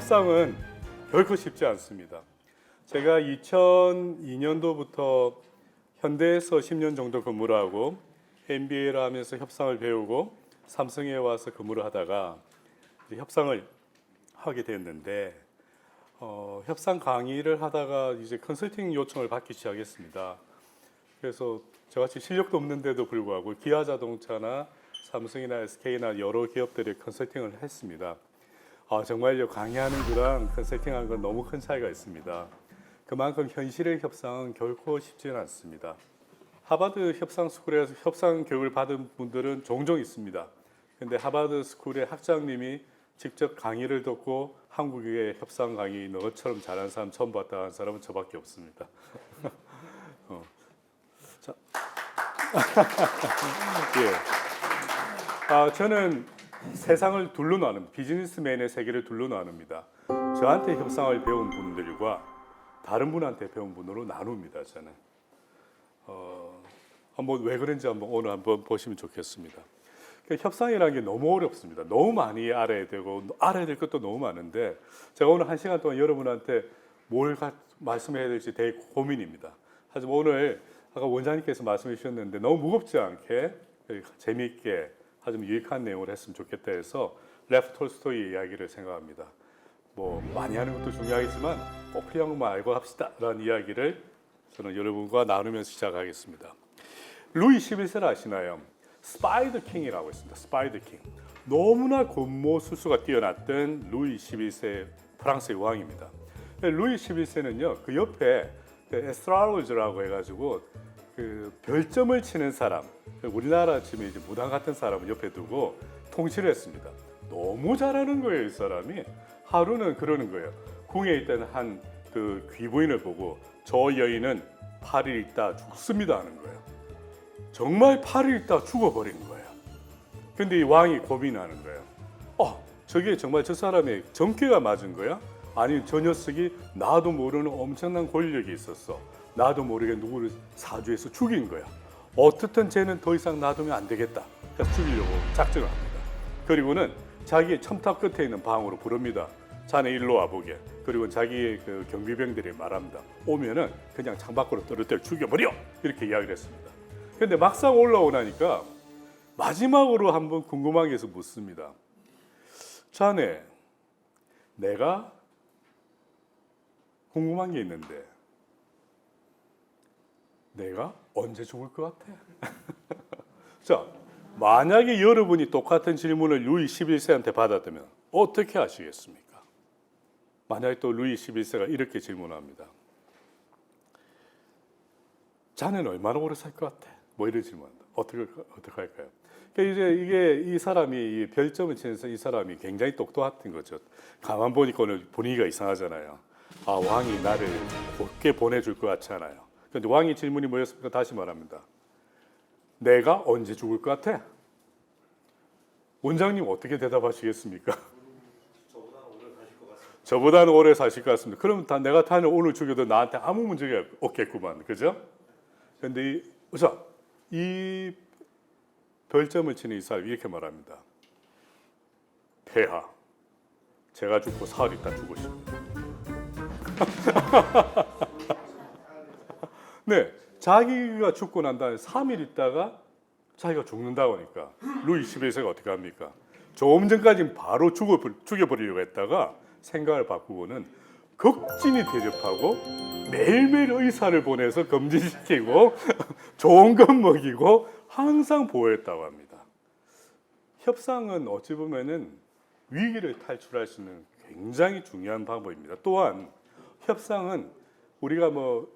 협상은 결코 쉽지 않습니다. 제가 2002년도부터 현대에서 10년 정도 근무를 하고 MBA를 하면서 협상을 배우고 삼성에 와서 근무를 하다가 이제 협상을 하게 됐는데 협상 강의를 하다가 이제 컨설팅 요청을 받기 시작했습니다. 그래서 저같이 실력도 없는데도 불구하고 기아자동차나 삼성이나 SK나 여러 기업들의 컨설팅을 했습니다. 정말요, 강의하는 거랑 컨설팅하는 건 너무 큰 차이가 있습니다. 그만큼 현실의 협상은 결코 쉽지는 않습니다. 하버드 협상 스쿨에서 협상 교육을 받은 분들은 종종 있습니다. 근데 하버드 스쿨의 학장님이 직접 강의를 듣고 한국의 협상 강의 너처럼 잘하는 사람 처음 봤다 하는 사람은 저밖에 없습니다. 자. 예. 저는 세상을 둘로 나눕니다. 비즈니스맨의 세계를 둘로 나눕니다. 저한테 협상을 배운 분들과 다른 분한테 배운 분으로 나눕니다. 저는 한번 왜 그런지 오늘 한번 보시면 좋겠습니다. 협상이라는 게 너무 어렵습니다. 너무 많이 알아야 되고 알아야 될 것도 너무 많은데 제가 오늘 1시간 동안 여러분한테 뭘 말씀해야 될지 되게 고민입니다. 하지만 오늘 아까 원장님께서 말씀해 주셨는데 너무 무겁지 않게 재미있게 하지만 유익한 내용을 했으면 좋겠다 해서 레프 톨스토이의 이야기를 생각합니다. 뭐 많이 하는 것도 중요하겠지만 꼭 필요한 것만 알고 합시다라는 이야기를 저는 여러분과 나누면서 시작하겠습니다. 루이 11세를 아시나요? 스파이더 킹이라고 있습니다. 스파이더 킹. 너무나 권모술수가 뛰어났던 루이 11세 프랑스의 왕입니다. 루이 11세는요, 그 옆에 에스트라로즈라고 해가지고 그 별점을 치는 사람, 우리나라 지금 이제 무당 같은 사람을 옆에 두고 통치를 했습니다. 너무 잘하는 거예요, 이 사람이. 하루는 그러는 거예요. 궁에 있던 한 그 귀부인을 보고 저 여인은 8일 있다 죽습니다 하는 거예요. 정말 8일 있다 죽어버린 거예요. 근데 이 왕이 고민하는 거예요. 저게 정말 저 사람의 정기가 맞은 거야? 아니, 저 녀석이 나도 모르는 엄청난 권력이 있었어. 나도 모르게 누구를 사주해서 죽인 거야. 어떻든 쟤는 더 이상 놔두면 안 되겠다. 그래서 죽이려고 작정을 합니다. 그리고는 자기의 첨탑 끝에 있는 방으로 부릅니다. 자네 일로 와보게. 그리고 자기의 그 경비병들이 말합니다. 오면은 그냥 창밖으로 떨어뜨려 죽여버려. 이렇게 이야기를 했습니다. 근데 막상 올라오나니까 마지막으로 한번 궁금한 게 있어서 묻습니다. 자네, 내가 궁금한 게 있는데 내가 언제 죽을 것 같아? 자, 만약에 여러분이 똑같은 질문을 루이 11세한테 받았다면 어떻게 하시겠습니까? 만약에 또 루이 11세가 이렇게 질문합니다. 자네는 얼마나 오래 살 것 같아? 뭐 이런 질문합니다. 어떻게 할까요? 그러니까 이제 이게 이 사람이 이 별점을 치면서 이 사람이 굉장히 똑똑했던 거죠. 가만 보니까 오늘 분위기가 이상하잖아요. 왕이 나를 곧게 보내줄 것 같지 않아요. 그런데 왕의 질문이 뭐였습니까? 다시 말합니다. 내가 언제 죽을 것 같아? 원장님 어떻게 대답하시겠습니까? 저보다는 오래 사실 것 같습니다. 그럼 내가 타는 오늘 죽여도 나한테 아무 문제가 없겠구만. 그죠? 그런데 이 별점을 치는 이 사람이 이렇게 말합니다. 폐하, 제가 죽고 사흘 있다 죽으십니다. 네, 자기가 죽고 난 다음에 3일 있다가 자기가 죽는다고 하니까 루이 11세가 어떻게 합니까? 조금 전까지는 바로 죽여버리려고 했다가 생각을 바꾸고는 극진히 대접하고 매일매일 의사를 보내서 검진시키고 좋은 것 먹이고 항상 보호했다고 합니다. 협상은 어찌 보면은 위기를 탈출할 수 있는 굉장히 중요한 방법입니다. 또한 협상은 우리가 뭐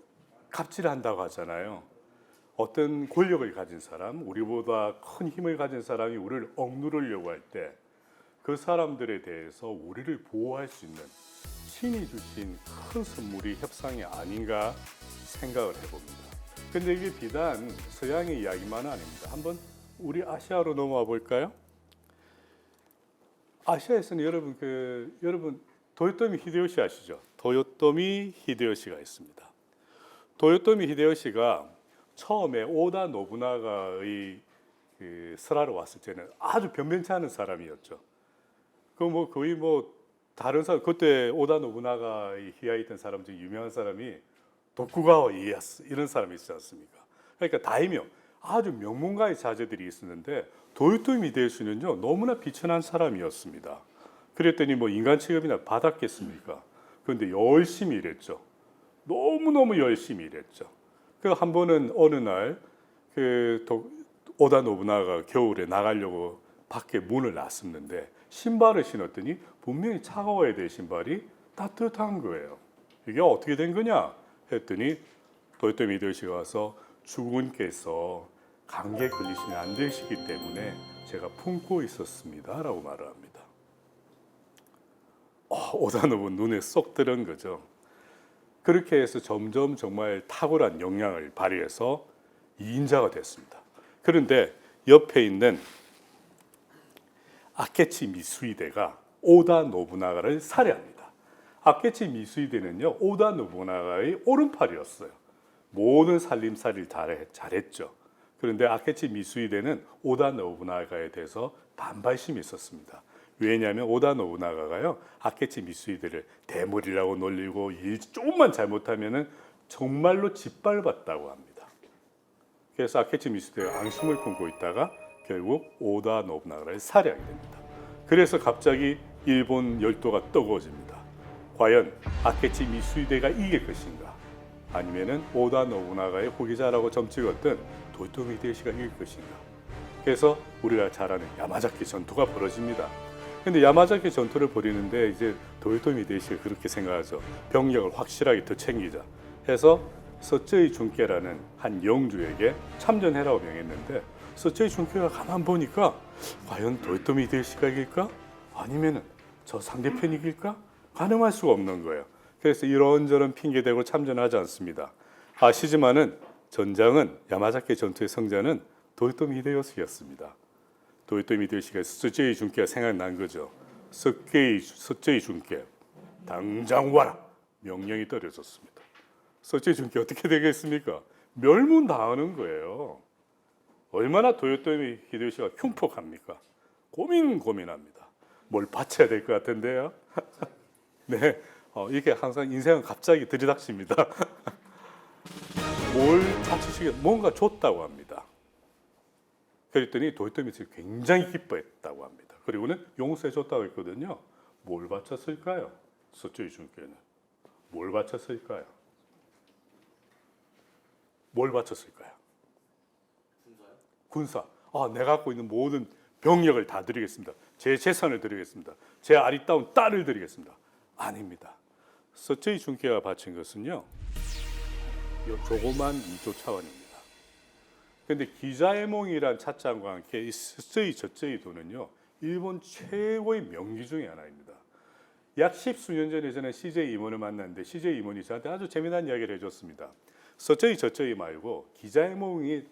갑질한다고 하잖아요. 어떤 권력을 가진 사람, 우리보다 큰 힘을 가진 사람이 우리를 억누르려고 할 때 그 사람들에 대해서 우리를 보호할 수 있는 신이 주신 큰 선물이 협상이 아닌가 생각을 해봅니다. 근데 이게 비단 서양의 이야기만은 아닙니다. 한번 우리 아시아로 넘어와 볼까요? 아시아에서는 여러분 도요토미 히데요시 아시죠? 도요토미 히데요시가 있습니다. 도요토미 히데요시가 처음에 오다 노부나가의 설하러 왔을 때는 아주 변변치 않은 사람이었죠. 거의 다른 사람 그때 오다 노부나가의 희야에 있던 사람 중에 유명한 사람이 도쿠가와 이에야스 이런 사람이 있지 않습니까? 그러니까 다이묘 아주 명문가의 자제들이 있었는데 도요토미 히데요시는요 너무나 비천한 사람이었습니다. 그랬더니 뭐 인간 취급이나 받았겠습니까? 그런데 열심히 일했죠. 너무너무 열심히 일했죠. 그 한 번은 어느 날그 오다 노부나가 겨울에 나가려고 밖에 문을 놨었는데 신발을 신었더니 분명히 차가워야 될 신발이 따뜻한 거예요. 이게 어떻게 된 거냐 했더니 도요토미 히데요시가 와서 주군께서 감기에 걸리시면 안 되시기 때문에 제가 품고 있었습니다 라고 말을 합니다. 오다 노부 눈에 쏙 들은 거죠. 그렇게 해서 점점 정말 탁월한 역량을 발휘해서 2인자가 됐습니다. 그런데 옆에 있는 아케치 미수히데가 오다 노부나가를 살해합니다. 아케치 미수히데는요 오다 노부나가의 오른팔이었어요. 모든 살림살이를 잘했죠. 그런데 아케치 미수히데는 오다 노부나가에 대해서 반발심이 있었습니다. 왜냐하면 오다 노부나가가요 아케치 미수히데를 대물이라고 놀리고 일 조금만 잘못하면은 정말로 짓밟았다고 합니다. 그래서 아케치 미수히데가 앙심을 품고 있다가 결국 오다 노부나가를 살해하게 됩니다. 그래서 갑자기 일본 열도가 뜨거워집니다. 과연 아케치 미수히데가 이길 것인가? 아니면은 오다 노부나가의 후계자라고 점찍었던 도요토미 히데요시가 이길 것인가? 그래서 우리가 잘 아는 야마자키 전투가 벌어집니다. 근데 야마자키 전투를 벌이는데 이제 도요토미 히데요시가 그렇게 생각하죠. 병력을 확실하게 더 챙기자 해서 서쩌이 준케라는 한 영주에게 참전해라고 명했는데 서쩌이 준케가 가만 보니까 과연 도요토미 히데요시가 이길까? 아니면은 저 상대편이 이길까? 가늠할 수가 없는 거예요. 그래서 이런저런 핑계대고 참전하지 않습니다. 아시지만은 전장은 야마자키 전투의 성자는 도요토미 히데요시였습니다. 도요토미 히데요시가 서쩌이 준케가 생각난 거죠. 서쩌이 준케 당장 와라 명령이 떨어졌습니다. 서쩌이 준케 어떻게 되겠습니까? 멸문당하는 거예요. 얼마나 도요토미 히데요시가 흉폭합니까? 고민합니다. 뭘 바쳐야 될 것 같은데요. 네, 이게 항상 인생은 갑자기 들이닥칩니다. 뭘 바치시겠? 뭔가 줬다고 합니다. 그랬더니 도요토미 히데요시 굉장히 기뻐했다고 합니다. 그리고는 용서해 줬다고 했거든요. 뭘 바쳤을까요? 서쩌이 준케는 뭘 바쳤을까요? 뭘 바쳤을까요? 군사. 내가 갖고 있는 모든 병력을 다 드리겠습니다. 제 재산을 드리겠습니다. 제 아리따운 딸을 드리겠습니다. 아닙니다. 서쩌이 준케가 바친 것은요. 조그만 2조 차원입니다. 그런데 기자에몽이란 찻잔과 함께 이 서쩌이 저쩌이 도는요. 일본 최고의 명기 중에 하나입니다. 약 10수년 전에 저는 CJ 임원을 만났는데 CJ 임원이 저한테 아주 재미난 이야기를 해줬습니다. 서쩌이 저쩌이 말고 기자에몽이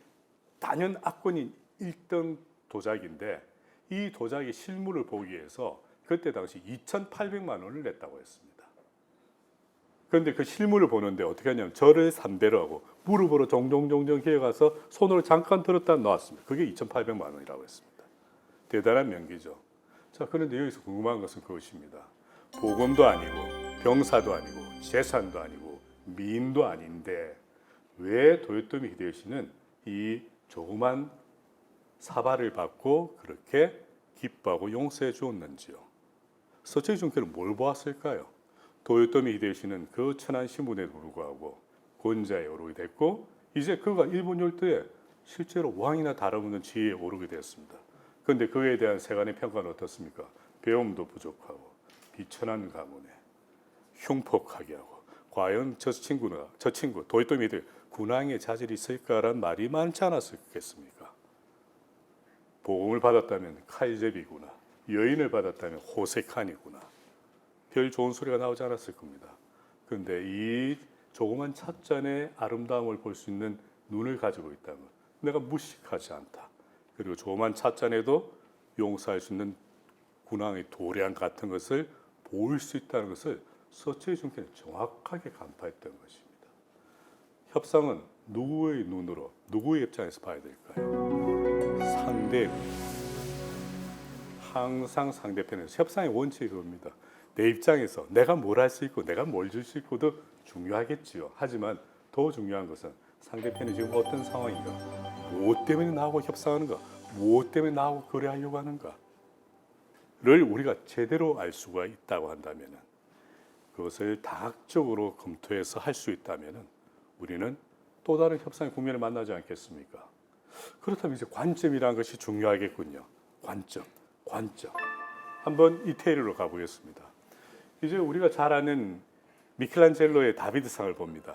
단연 압권인 1등 도자기인데 이 도자기 실물을 보기 위해서 그때 당시 2,800만 원을 냈다고 했습니다. 그런데 그 실물을 보는데 어떻게 하냐면 절을 3배로 하고 무릎으로 종종 기어가서 손으로 잠깐 들었다 놨습니다. 그게 2,800만 원이라고 했습니다. 대단한 명기죠. 자, 그런데 여기서 궁금한 것은 그것입니다. 보검도 아니고 병사도 아니고 재산도 아니고 미인도 아닌데 왜 도요토미 히데요시는 이 조그만 사발을 받고 그렇게 기뻐하고 용서해 주었는지요. 서쩌이 준케는 뭘 보았을까요? 도요토미 히데요시는 그 천한 신분에도 불구하고 권좌에 오르게 됐고 이제 그가 일본 열도에 실제로 왕이나 다름없는 지위에 오르게 되었습니다. 그런데 그에 대한 세간의 평가는 어떻습니까? 배움도 부족하고 비천한 가문에 흉폭하게 하고 과연 저 친구 도요토미 히데요시 군왕의 자질이 있을까라는 말이 많지 않았겠습니까? 보험을 받았다면 칼제비구나. 여인을 받았다면 호세칸이구나. 별 좋은 소리가 나오지 않았을 겁니다. 그런데 이 조그만 찻잔의 아름다움을 볼 수 있는 눈을 가지고 있다면 내가 무식하지 않다. 그리고 조그만 찻잔에도 용서할 수 있는 군왕의 도량 같은 것을 보일 수 있다는 것을 서쩌이 준케는 정확하게 간파했던 것입니다. 협상은 누구의 눈으로, 누구의 입장에서 봐야 될까요? 상대편. 항상 상대편에서 협상의 원칙이 그겁니다. 내 입장에서 내가 뭘 할 수 있고 내가 뭘 줄 수 있고도 중요하겠지요. 하지만 더 중요한 것은 상대편이 지금 어떤 상황인가, 무엇 때문에 나하고 협상하는가, 무엇 때문에 나하고 거래하려고 하는가를 우리가 제대로 알 수가 있다고 한다면, 그것을 다각적으로 검토해서 할 수 있다면 우리는 또 다른 협상의 국면을 만나지 않겠습니까? 그렇다면 이제 관점이라는 것이 중요하겠군요. 관점. 한번 이태리로 가보겠습니다. 이제 우리가 잘 아는 미켈란젤로의 다비드상을 봅니다.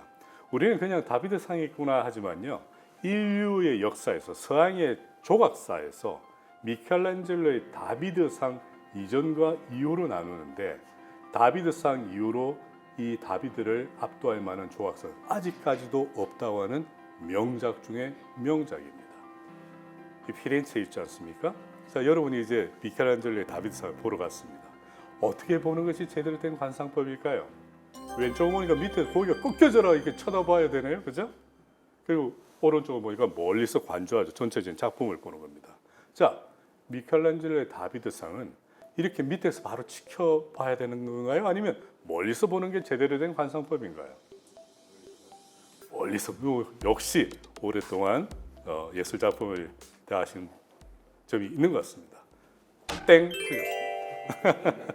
우리는 그냥 다비드상이 있구나 하지만요, 인류의 역사에서, 서양의 조각사에서 미켈란젤로의 다비드상 이전과 이후로 나누는데, 다비드상 이후로 이 다비드를 압도할 만한 조각사는 아직까지도 없다고 하는 명작 중에 명작입니다. 이 피렌체에 있지 않습니까? 자, 여러분이 이제 미켈란젤로의 다비드상을 보러 갔습니다. 어떻게 보는 것이 제대로 된 관상법일까요? 왼쪽을 보니까 밑에 고기가 꺾여져라 이렇게 쳐다봐야 되네요, 그죠? 그리고 오른쪽을 보니까 멀리서 관조하죠. 전체적인 작품을 보는 겁니다. 자, 미켈란젤로의 다비드상은 이렇게 밑에서 바로 지켜봐야 되는 건가요? 아니면 멀리서 보는 게 제대로 된 관상법인가요? 멀리서, 역시 오랫동안 예술 작품을 대하신 점이 있는 것 같습니다. 땡 틀렸습니다.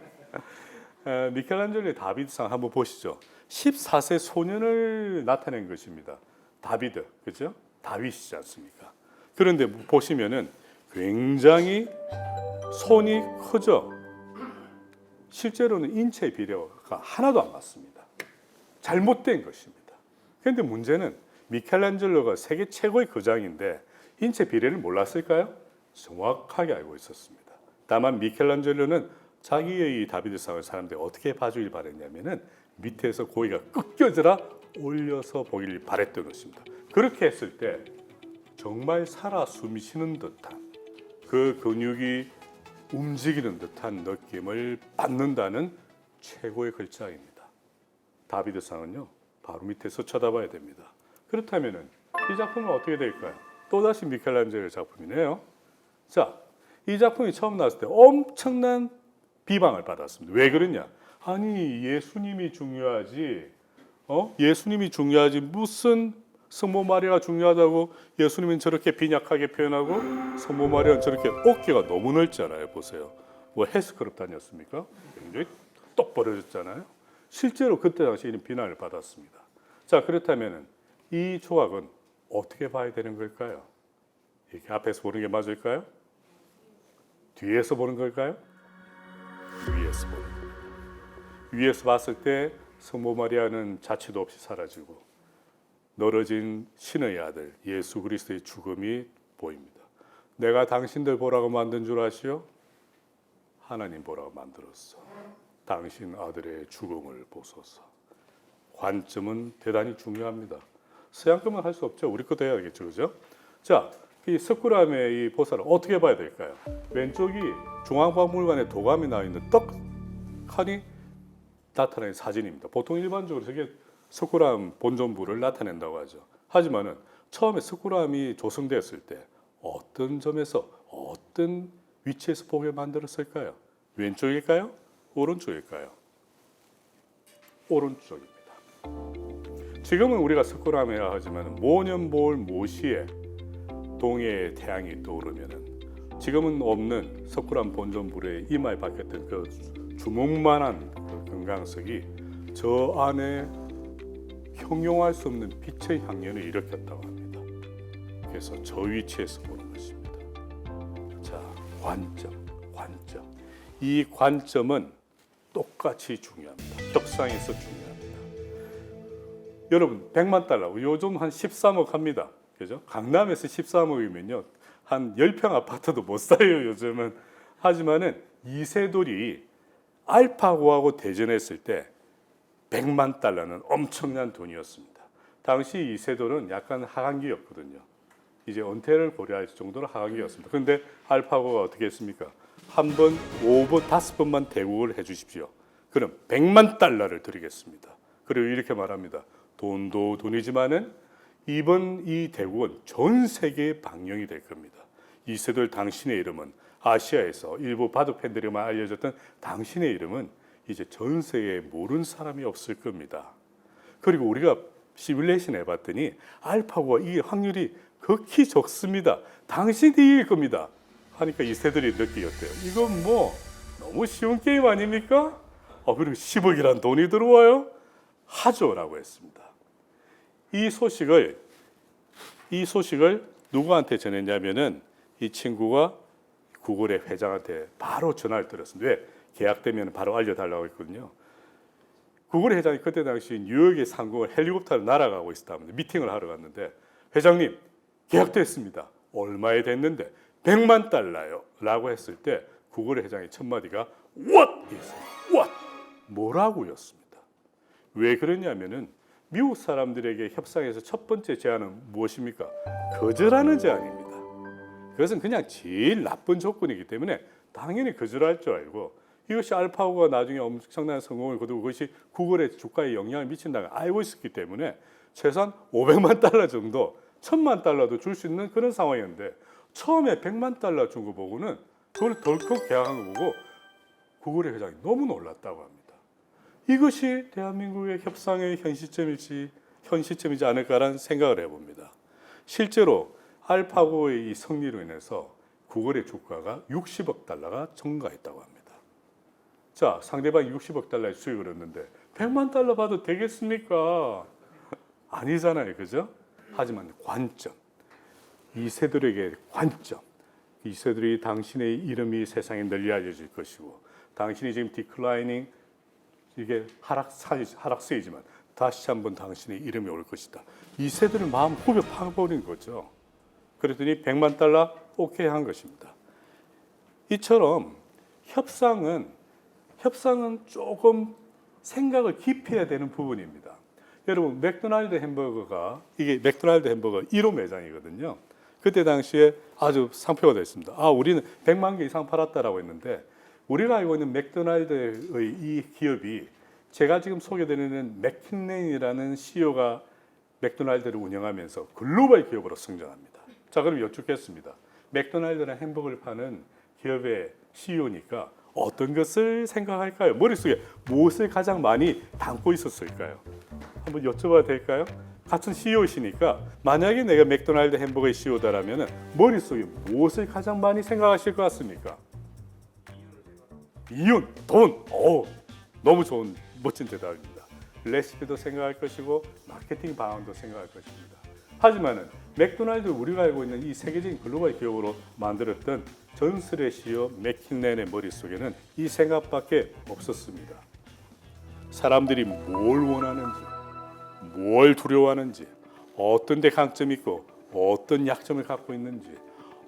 미켈란젤로의 다비드상 한번 보시죠. 14세 소년을 나타낸 것입니다. 다비드, 그죠? 다윗이지 않습니까? 그런데 보시면은 굉장히 손이 크죠. 실제로는 인체 비례가 하나도 안 맞습니다. 잘못된 것입니다. 그런데 문제는 미켈란젤로가 세계 최고의 거장인데 인체 비례를 몰랐을까요? 정확하게 알고 있었습니다. 다만 미켈란젤로는 자기의 이 다비드상을 사람들이 어떻게 봐주길 바랬냐면은 밑에서 고기가 꺾여져라 올려서 보길 바랬던 것입니다. 그렇게 했을 때 정말 살아 숨쉬는 듯한, 그 근육이 움직이는 듯한 느낌을 받는다는 최고의 글자입니다. 다비드상은요, 바로 밑에서 쳐다봐야 됩니다. 그렇다면은 이 작품은 어떻게 될까요? 또다시 미켈란젤로 작품이네요. 자, 이 작품이 처음 나왔을 때 엄청난 비방을 받았습니다. 왜 그러냐? 아니, 예수님이 중요하지, 예수님이 중요하지 무슨 성모 마리아가 중요하다고 예수님은 저렇게 빈약하게 표현하고 성모 마리아는 저렇게 어깨가 너무 넓잖아요. 보세요. 뭐 헬스클럽 다녔습니까? 굉장히 똑 벌어졌잖아요. 실제로 그때 당시 이런 비난을 받았습니다. 자, 그렇다면 이 조각은 어떻게 봐야 되는 걸까요? 이렇게 앞에서 보는 게 맞을까요? 뒤에서 보는 걸까요? 위에서 보는 거예요. 위에서 봤을 때 성모 마리아는 자취도 없이 사라지고 늘어진 신의 아들 예수 그리스도의 죽음이 보입니다. 내가 당신들 보라고 만든 줄 아시오? 하나님 보라고 만들었어. 당신 아들의 죽음을 보소서. 관점은 대단히 중요합니다. 서양 것만 할 수 없죠. 우리 것도 해야겠죠, 그죠? 자, 이 석굴암의 이 보살을 어떻게 봐야 될까요? 왼쪽이 중앙박물관에 도감이 나와 있는 떡하니 나타낸 사진입니다. 보통 일반적으로 저게 석굴암 본전부를 나타낸다고 하죠. 하지만은 처음에 석굴암이 조성되었을 때 어떤 점에서 어떤 위치에서 보게 만들었을까요? 왼쪽일까요? 오른쪽일까요? 오른쪽입니다. 지금은 우리가 석굴암이라 하지만 모년보울 모시에 동해의 태양이 떠오르면은 지금은 없는 석굴암 본전불에 이마에 박혔던 그 주먹만한 그 금강석이 저 안에 형용할 수 없는 빛의 향연을 일으켰다고 합니다. 그래서 저 위치에서 보는 것입니다. 자, 관점. 이 관점은 똑같이 중요합니다. 협상에서 중요합니다. 여러분, 100만 달러, 요즘 한 13억 합니다. 그죠? 강남에서 13억이면요, 한 10평 아파트도 못 사요, 요즘은. 하지만은 이세돌이 알파고하고 대전했을 때 100만 달러는 엄청난 돈이었습니다. 당시 이세돌은 약간 하강기였거든요. 이제 은퇴를 고려할 정도로 하강기였습니다. 그런데 알파고가 어떻게 했습니까? 한 번, 5번, 5번만 대국을 해주십시오. 그럼 100만 달러를 드리겠습니다. 그리고 이렇게 말합니다. 돈도 돈이지만은 이번 이 대국은 전 세계에 방영이 될 겁니다. 이세돌 당신의 이름은 아시아에서 일부 바둑 팬들에만 알려졌던 당신의 이름은 이제 전 세계에 모르는 사람이 없을 겁니다. 그리고 우리가 시뮬레이션 해봤더니 알파고가 이길 확률이 극히 적습니다. 당신이 이길 겁니다. 하니까 이 새들이 느끼었대요. 이건 뭐 너무 쉬운 게임 아닙니까? 그리고 10억이란 돈이 들어와요? 하죠라고 했습니다. 이 소식을 누구한테 전했냐면은 이 친구가 구글의 회장한테 바로 전화를 드렸습니다. 왜? 계약되면 바로 알려달라고 했거든요. 구글의 회장이 그때 당시 뉴욕의 상공을 헬리콥터로 날아가고 있었다면서 미팅을 하러 갔는데 회장님 계약됐습니다. 얼마에 됐는데 100만 달러요 라고 했을 때 구글의 회장의 첫 마디가 What? What? 뭐라고였습니다. 왜 그러냐면은 미국 사람들에게 협상에서 첫 번째 제안은 무엇입니까? 거절하는 제안입니다. 그것은 그냥 제일 나쁜 조건이기 때문에 당연히 거절할 줄 알고 이것이 알파고가 나중에 엄청난 성공을 거두고 그것이 구글의 주가에 영향을 미친다는 걸 알고 있었기 때문에 최소한 500만 달러 정도 1000만 달러도 줄 수 있는 그런 상황이었는데 처음에 100만 달러 준 거 보고는 그걸 덜컥 계약한 거 보고 구글의 회장이 너무 놀랐다고 합니다. 이것이 대한민국의 협상의 현시점이지 않을까라는 생각을 해봅니다. 실제로 알파고의 이 승리로 인해서 구글의 주가가 60억 달러가 증가했다고 합니다. 자, 상대방이 60억 달러의 수익을 얻는데 100만 달러 받아도 되겠습니까? 아니잖아요, 그죠? 하지만 관점, 이 새들에게 관점, 이 새들이 당신의 이름이 세상에 널리 알려질 것이고 당신이 지금 디클라이닝 이게 하락세이지만 다시 한번 당신의 이름이 올 것이다. 이 새들을 마음 후벼 파버린 거죠. 그랬더니 100만 달러 오케이 한 것입니다. 이처럼 협상은 조금 생각을 깊이 해야 되는 부분입니다. 여러분 맥도날드 햄버거 1호 매장이거든요. 그때 당시에 아주 상표가 됐습니다. 우리는 100만 개 이상 팔았다라고 했는데 우리가 알고 있는 맥도날드의 이 기업이 제가 지금 소개드리는 맥킨레인이라는 CEO가 맥도날드를 운영하면서 글로벌 기업으로 성장합니다. 자, 그럼 여쭙겠습니다. 맥도날드나 햄버거를 파는 기업의 CEO니까 어떤 것을 생각할까요? 머릿속에 무엇을 가장 많이 담고 있었을까요? 한번 여쭤봐도 될까요? 같은 CEO이시니까 만약에 내가 맥도날드 햄버거의 CEO다라면 머릿속에 무엇을 가장 많이 생각하실 것 같습니까? 이윤, 돈. 너무 좋은 멋진 대답입니다. 레시피도 생각할 것이고 마케팅 방안도 생각할 것입니다. 하지만은 맥도날드 우리가 알고 있는 이 세계적인 글로벌 기업으로 만들었던 전설의 CEO 맥킨렌의 머릿속에는 이 생각밖에 없었습니다. 사람들이 뭘 원하는지, 뭘 두려워하는지, 어떤 데 강점이 있고 어떤 약점을 갖고 있는지,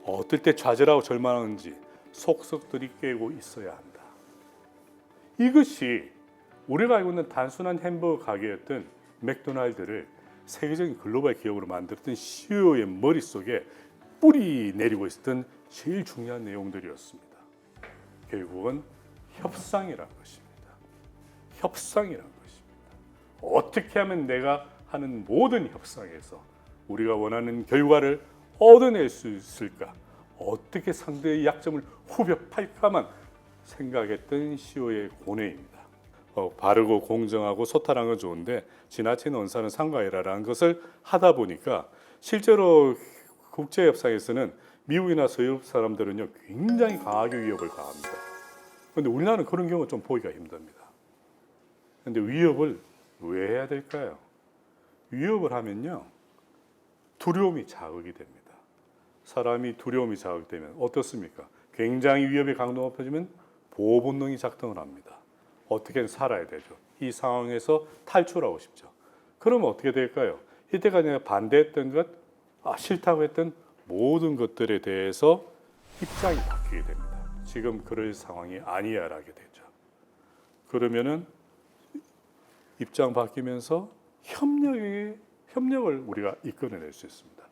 어떨 때 좌절하고 절망하는지 속속들이 꿰고 있어야 한다. 이것이 우리가 알고 있는 단순한 햄버거 가게였던 맥도날드를 세계적인 글로벌 기업으로 만들었던 CEO의 머릿속에 뿌리 내리고 있었던 제일 중요한 내용들이었습니다. 결국은 협상이라는 것입니다. 협상이라는 것입니다. 어떻게 하면 내가 하는 모든 협상에서 우리가 원하는 결과를 얻어낼 수 있을까? 어떻게 상대의 약점을 후벼 팔까만 생각했던 CEO의 고뇌입니다. 바르고 공정하고 소탈한 건 좋은데 지나친 언사는 삼가해라라는 것을 하다 보니까 실제로 국제협상에서는 미국이나 서유럽 사람들은요 굉장히 강하게 위협을 가합니다. 그런데 우리나라는 그런 경우 좀 보기가 힘듭니다. 그런데 위협을 왜 해야 될까요? 위협을 하면요 두려움이 자극이 됩니다. 사람이 두려움이 자극되면 어떻습니까? 굉장히 위협의 강도가 높아지면 보호 본능이 작동을 합니다. 어떻게든 살아야 되죠. 이 상황에서 탈출하고 싶죠. 그러면 어떻게 될까요? 이때까지 내가 반대했던 것, 싫다고 했던 모든 것들에 대해서 입장이 바뀌게 됩니다. 지금 그럴 상황이 아니야라게 되죠. 그러면은 입장 바뀌면서 협력을 우리가 이끌어낼 수 있습니다.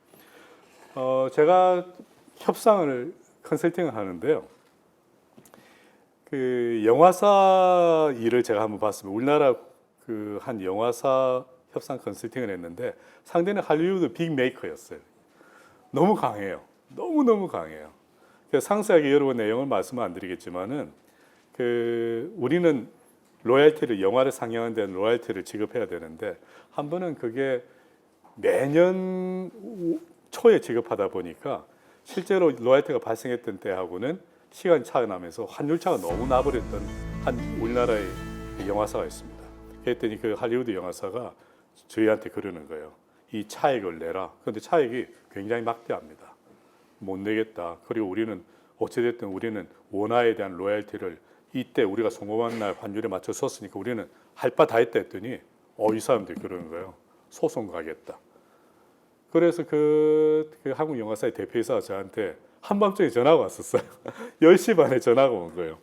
제가 협상을 컨설팅을 하는데요. 그 영화사 일을 제가 한번 봤습니다. 우리나라 그 한 영화사 협상 컨설팅을 했는데 상대는 할리우드 빅메이커였어요. 너무 강해요. 너무 강해요. 상세하게 여러 내용을 말씀은 안 드리겠지만은 그 우리는 로열티를 영화를 상영하는 데는 로열티를 지급해야 되는데 한 번은 그게 매년 초에 지급하다 보니까 실제로 로열티가 발생했던 때하고는 시간이 차이 나면서 환율차가 너무 나버렸던 한 우리나라의 영화사가 있습니다. 그랬더니 그 할리우드 영화사가 저희한테 그러는 거예요. 이 차액을 내라. 그런데 차액이 굉장히 막대합니다. 못 내겠다. 그리고 우리는 어찌됐든 우리는 원화에 대한 로열티를 이때 우리가 성공한 날 환율에 맞춰 썼으니까 우리는 할 바 다 했다 했더니 이 사람들이 그러는 거예요. 소송 가겠다. 그래서 그 한국 영화사의 대표이사가 저한테 한밤중에 전화가 왔었어요. 10시 반에 전화가 온 거예요.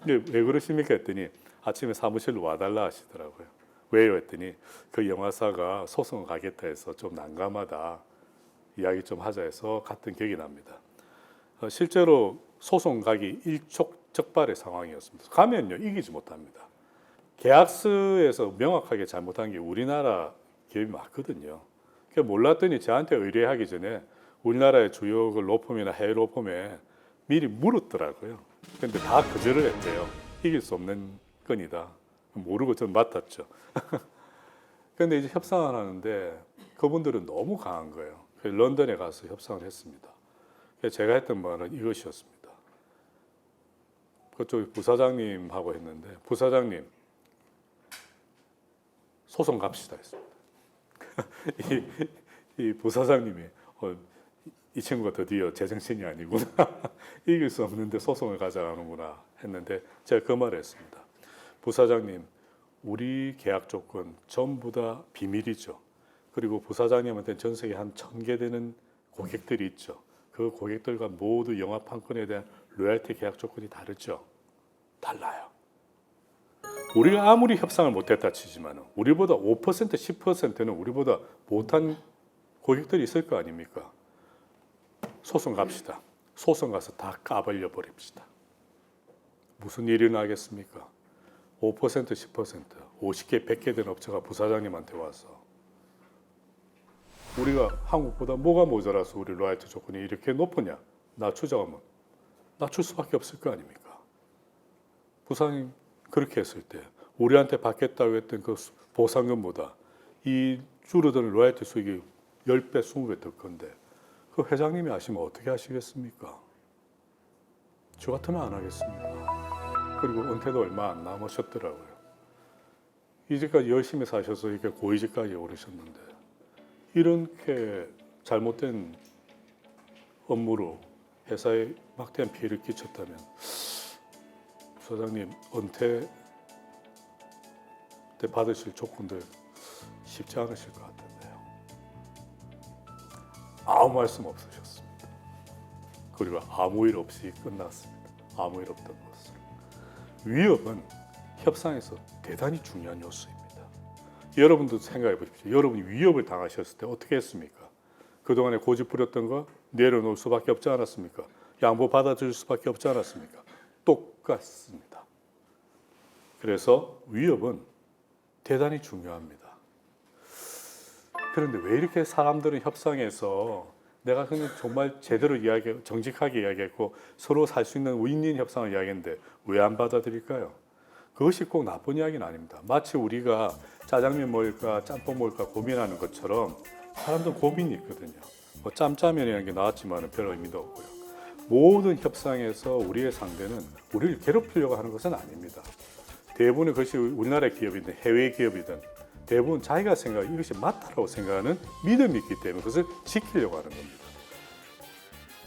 왜 그러십니까 했더니 아침에 사무실로 와달라 하시더라고요. 왜요 했더니 그 영화사가 소송 가겠다 해서 좀 난감하다. 이야기 좀 하자 해서 갔던 기억이 납니다. 실제로 소송 가기 일촉즉발의 상황이었습니다. 가면요 이기지 못합니다. 계약서에서 명확하게 잘못한 게 우리나라 기업이 맞거든요. 그 몰랐더니 저한테 의뢰하기 전에 우리나라의 주요 그 로펌이나 해외 로펌에 미리 물었더라고요. 근데 다 거절을 했대요. 이길 수 없는 건이다. 모르고 전 맡았죠. 근데 이제 협상을 하는데 그분들은 너무 강한 거예요. 그래서 런던에 가서 협상을 했습니다. 그래서 제가 했던 말은 이것이었습니다. 그쪽 부사장님하고 했는데 부사장님 소송 갑시다 했습니다. 이 부사장님이 이 친구가 드디어 제정신이 아니구나. 이길 수 없는데 소송을 가져가는구나 했는데 제가 그 말을 했습니다. 부사장님 우리 계약 조건 전부 다 비밀이죠. 그리고 부사장님한테 전 세계 한 1000개 되는 고객들이 있죠. 그 고객들과 모두 영화판권에 대한 로열티 계약 조건이 다르죠. 달라요. 우리가 아무리 협상을 못했다 치지만 우리보다 5% 10%는 우리보다 못한 고객들이 있을 거 아닙니까? 소송 갑시다. 소송 가서 다 까발려 버립시다. 무슨 일이 나겠습니까? 5% 10% 50개 100개 된 업체가 부사장님한테 와서 우리가 한국보다 뭐가 모자라서 우리 로열티 조건이 이렇게 높으냐 낮추자면 낮출 수밖에 없을 거 아닙니까? 부사장님 그렇게 했을 때 우리한테 받겠다고 했던 그 보상금보다 이 줄어드는 로열티 수익이 10배 20배 더 건데 그 회장님이 아시면 어떻게 하시겠습니까? 저 같으면 안 하겠습니다. 그리고 은퇴도 얼마 안 남으셨더라고요. 이제까지 열심히 사셔서 이렇게 고위직까지 오르셨는데 이렇게 잘못된 업무로 회사에 막대한 피해를 끼쳤다면 소장님 은퇴 때 받으실 조건들 쉽지 않으실 것 같은데요. 아무 말씀 없으셨습니다. 그리고 아무 일 없이 끝났습니다. 아무 일 없던 것을. 위협은 협상에서 대단히 중요한 요소입니다. 여러분도 생각해 보십시오. 여러분이 위협을 당하셨을 때 어떻게 했습니까? 그동안에 고집 부렸던 거 내려놓을 수밖에 없지 않았습니까? 양보 받아줄 수밖에 없지 않았습니까? 똑같습니다. 그래서 위협은 대단히 중요합니다. 그런데 왜 이렇게 사람들은 협상에서 내가 그냥 정말 제대로 정직하게 이야기했고 서로 살 수 있는 윈윈 협상을 이야기했는데 왜 안 받아들일까요? 그것이 꼭 나쁜 이야기는 아닙니다. 마치 우리가 짜장면 먹을까 짬뽕 먹을까 고민하는 것처럼 사람들 고민이 있거든요. 뭐 짬짜면이라는 게 나왔지만 별 의미도 없고요. 모든 협상에서 우리의 상대는 우리를 괴롭히려고 하는 것은 아닙니다. 대부분의 것이 우리나라 기업이든 해외 기업이든 대부분 자기가 생각하는 이것이 맞다라고 생각하는 믿음이 있기 때문에 그것을 지키려고 하는 겁니다.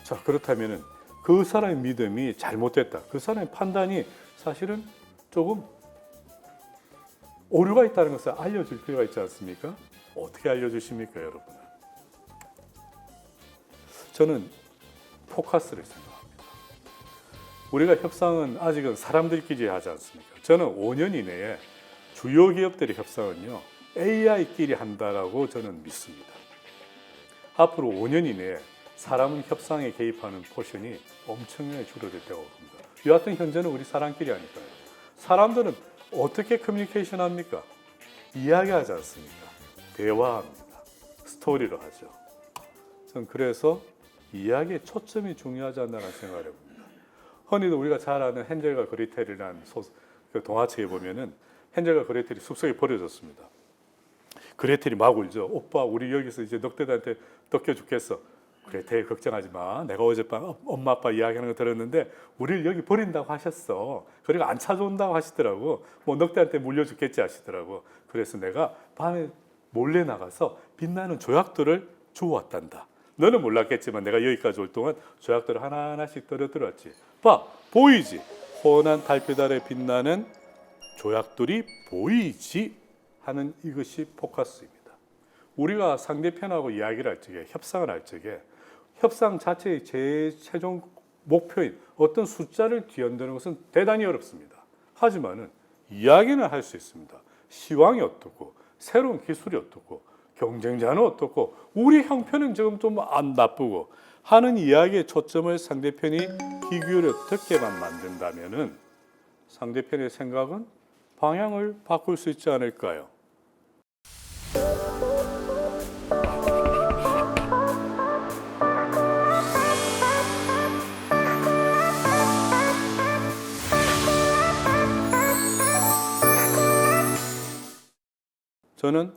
자, 그렇다면 그 사람의 믿음이 잘못됐다. 그 사람의 판단이 사실은 조금 오류가 있다는 것을 알려줄 필요가 있지 않습니까? 어떻게 알려주십니까, 여러분? 저는 포커스를 생각합니다. 우리가 협상은 아직은 사람들끼리 하지 않습니까? 저는 5년 이내에 주요 기업들의 협상은요, AI끼리 한다라고 저는 믿습니다. 앞으로 5년 이내에 사람은 협상에 개입하는 포션이 엄청나게 줄어들 때가 옵니다. 여하튼 현재는 우리 사람끼리 하니까요. 사람들은 어떻게 커뮤니케이션 합니까? 이야기하지 않습니까? 대화합니다. 스토리로 하죠. 저는 그래서 이야기의 초점이 중요하지 않나라는 생각을 해봅니다. 흔히도 우리가 잘 아는 헨젤과 그리텔이라는 그 동화책에 보면은 헨젤과 그레텔이 숲속에 버려졌습니다. 그레텔이 막 울죠. 오빠 우리 여기서 이제 늑대들한테 뜯겨 죽겠어. 그레텔 걱정하지 마. 내가 어젯밤 엄마 아빠 이야기하는 거 들었는데 우리를 여기 버린다고 하셨어. 그리고 안 찾아온다고 하시더라고. 뭐 늑대한테 물려 죽겠지 하시더라고. 그래서 내가 밤에 몰래 나가서 빛나는 조약돌을 주워왔단다. 너는 몰랐겠지만 내가 여기까지 올 동안 조약돌을 하나하나씩 떨어뜨렸지. 봐, 보이지? 환한 달빛 아래 빛나는 조약돌이 보이지? 하는 이것이 포커스입니다. 우리가 상대편하고 이야기를 할 적에, 협상을 할 적에 협상 자체의 최종 목표인 어떤 숫자를 뒤흔드는 것은 대단히 어렵습니다. 하지만은 이야기는 할 수 있습니다. 시황이 어떻고 새로운 기술이 어떻고 경쟁자는 어떻고 우리 형편은 지금 좀 안 나쁘고 하는 이야기의 초점을 상대편이 귀 기울여 듣게만 만든다면은 상대편의 생각은 방향을 바꿀 수 있지 않을까요? 저는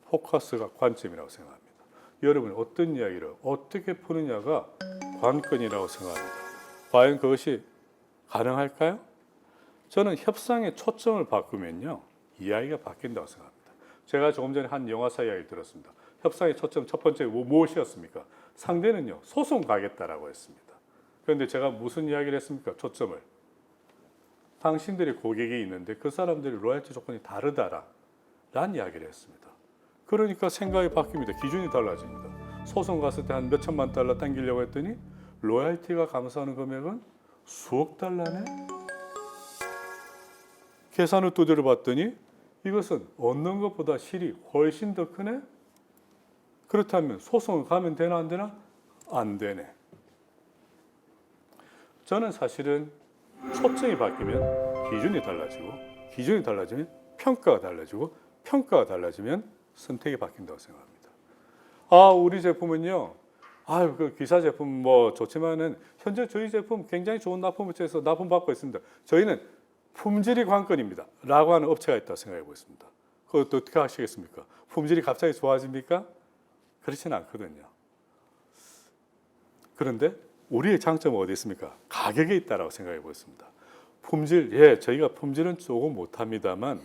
포커스가 관점이라고 생각합니다. 여러분이 어떤 이야기를 어떻게 푸느냐가 관건이라고 생각합니다. 과연 그것이 가능할까요? 저는 협상의 초점을 바꾸면요, 이야기가 바뀐다고 생각합니다. 제가 조금 전에 한 영화사 이야기를 들었습니다. 협상의 초점 첫 번째 무엇이었습니까? 상대는요, 소송 가겠다라고 했습니다. 그런데 제가 무슨 이야기를 했습니까? 초점을. 당신들의 고객이 있는데 그 사람들의 로열티 조건이 다르다라 라는 이야기를 했습니다. 그러니까 생각이 바뀝니다. 기준이 달라집니다. 소송 갔을 때 한 몇천만 달러 당기려고 했더니 로열티가 감사하는 금액은 수억 달러네? 계산을 두드려 봤더니 이것은 얻는 것보다 실이 훨씬 더 크네? 그렇다면 소송을 가면 되나 안 되나? 안 되네. 저는 사실은 초점이 바뀌면 기준이 달라지고, 기준이 달라지면 평가가 달라지고, 평가가 달라지면 선택이 바뀐다고 생각합니다. 우리 제품은요, 그 기사 제품 뭐 좋지만은 현재 저희 제품 굉장히 좋은 납품업체에서 납품받고 있습니다. 저희는 품질이 관건입니다. 라고 하는 업체가 있다고 생각해 보겠습니다. 그것도 어떻게 하시겠습니까? 품질이 갑자기 좋아집니까? 그렇지는 않거든요. 그런데 우리의 장점은 어디 있습니까? 가격에 있다라고 생각해 보겠습니다. 품질, 저희가 품질은 조금 못합니다만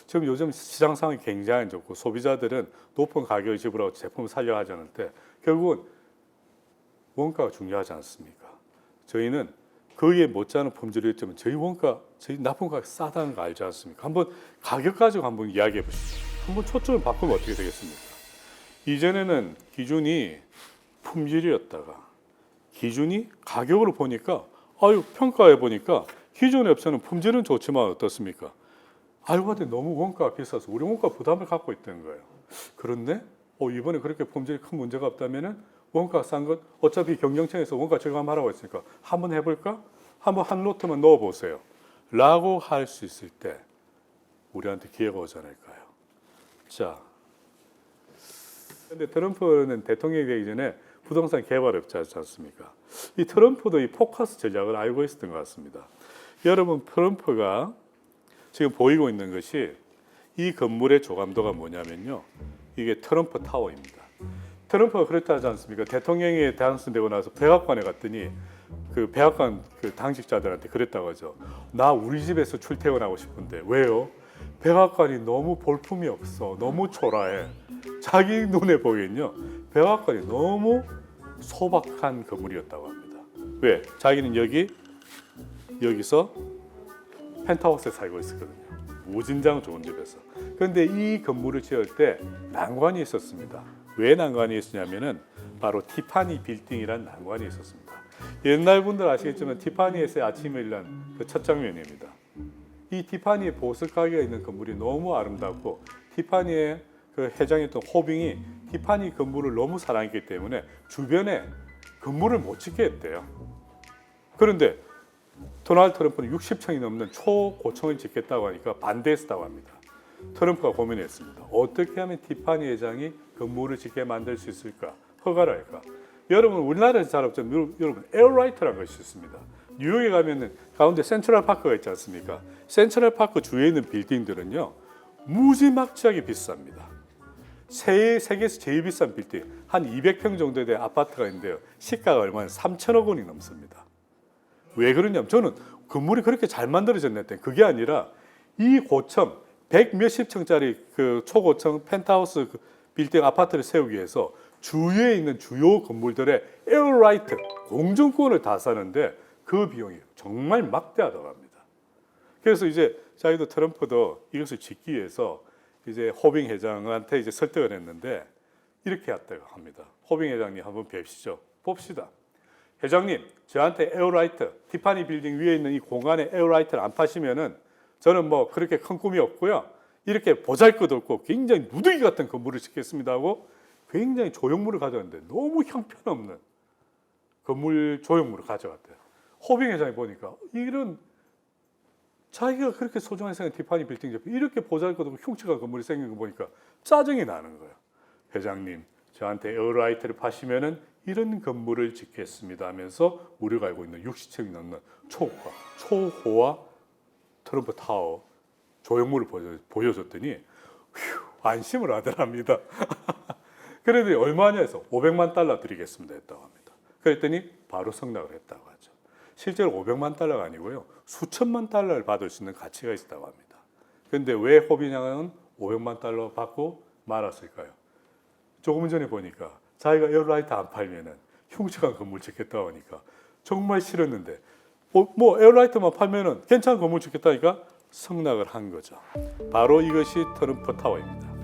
지금 요즘 시장 상황이 굉장히 안 좋고 소비자들은 높은 가격을 지불하고 제품을 살려고 하지 않을 때 결국은 원가가 중요하지 않습니까? 저희는 거기에 못지않은 품질이 있지만 저희 납품가가 싸다는 거 알지 않습니까? 한번 가격 가지고 한번 이야기해 보시죠. 한번 초점을 바꾸면 어떻게 되겠습니까? 이전에는 기준이 품질이었다가 기준이 가격으로 보니까 평가해 보니까 기존의 업체는 품질은 좋지만 어떻습니까? 알고 봤더니 너무 원가가 비싸서 우리 원가 부담을 갖고 있던 거예요. 그런데 이번에 그렇게 품질이 큰 문제가 없다면은 원가가 싼 것 어차피 경영청에서 원가 절감하라고 했으니까 한번 해볼까? 한번 한 로트만 넣어보세요. 라고 할 수 있을 때 우리한테 기회가 오지 않을까요? 자, 그런데 트럼프는 대통령이 되기 전에 부동산 개발업자지 않습니까? 이 트럼프도 이 포커스 전략을 알고 있었던 것 같습니다. 여러분, 트럼프가 지금 보이고 있는 것이 이 건물의 조감도가 뭐냐면요, 이게 트럼프 타워입니다. 트럼프가 그렇다 하지 않습니까? 대통령이 당선되고 나서 백악관에 갔더니 그 백악관 그 당직자들한테 그랬다고 하죠. 나 우리 집에서 출퇴근하고 싶은데 왜요? 백악관이 너무 볼품이 없어, 너무 초라해. 자기 눈에 보기엔요, 백악관이 너무 소박한 건물이었다고 합니다. 왜? 자기는 여기서 펜트하우스에 살고 있었거든요. 무진장 좋은 집에서. 그런데 이 건물을 지을 때 난관이 있었습니다. 왜 난관이 있었냐면은 바로 티파니 빌딩이라는 난관이 있었습니다. 옛날 분들 아시겠지만 티파니에서의 아침에 일어난 그 첫 장면입니다. 이 티파니의 보석 가게가 있는 건물이 너무 아름답고 티파니의 그 회장이었던 호빙이 티파니 건물을 너무 사랑했기 때문에 주변에 건물을 못 짓게 했대요. 그런데 도널드 트럼프는 60층이 넘는 초고층을 짓겠다고 하니까 반대했다고 합니다. 트럼프가 고민했습니다. 어떻게 하면 티파니 회장이 건물을 짓게 만들 수 있을까? 허가를 할까? 여러분, 우리나라에서 잘 없지만 여러분 에어라이트라는 것이 있습니다. 뉴욕에 가면은 가운데 센트럴 파크가 있지 않습니까? 센트럴 파크 주위에 있는 빌딩들은요 무지막지하게 비쌉니다. 세계에서 제일 비싼 빌딩 한 200평 정도 된 아파트가 있는데요. 시가가 얼마나 3천억 원이 넘습니다. 왜 그러냐면 저는 건물이 그렇게 잘 만들어졌나 했더니 그게 아니라 이 고층 100 몇십 층짜리 그 초고층 펜트하우스 그 빌딩 아파트를 세우기 위해서 주위에 있는 주요 건물들의 에어라이트 공정권을 다 사는데 그 비용이 정말 막대하다고 합니다. 그래서 이제 자기도 트럼프도 이것을 짓기 위해서 이제 호빙 회장한테 이제 설득을 했는데 이렇게 했다고 합니다. 호빙 회장님 한번 뵙시죠. 봅시다. 회장님, 저한테 에어라이트 티파니 빌딩 위에 있는 이 공간에 에어라이트를 안 파시면은 저는 뭐 그렇게 큰 꿈이 없고요. 이렇게 보잘것없고 굉장히 누더기 같은 건물을 짓겠습니다 하고 굉장히 조형물을 가져왔는데 너무 형편없는 건물 조형물을 가져왔대요. 호빙 회장이 보니까 이런 자기가 그렇게 소중하게 생긴 티파니 빌딩 옆에 이렇게 보잘것없고 흉측한 건물이 생긴 거 보니까 짜증이 나는 거예요. 회장님, 저한테 에어라이트를 파시면은 이런 건물을 짓겠습니다 하면서 우리가 알고 있는 60층이 넘는 초호화 트럼프 타워 조형물을 보여줬더니 안심을 하더랍니다. 그래도 얼마냐 해서 500만 달러 드리겠습니다 했다고 합니다. 그랬더니 바로 승낙을 했다고 하죠. 실제로 500만 달러가 아니고요. 수천만 달러를 받을 수 있는 가치가 있다고 합니다. 그런데 왜 호빈양은 500만 달러 받고 말았을까요? 조금 전에 보니까 자기가 에어라이트 안 팔면은 흉측한 건물 짓겠다고 하니까 정말 싫었는데 뭐 에어라이트만 팔면은 괜찮은 건물 짓겠다니까 승낙을 한 거죠. 바로 이것이 트럼프 타워입니다.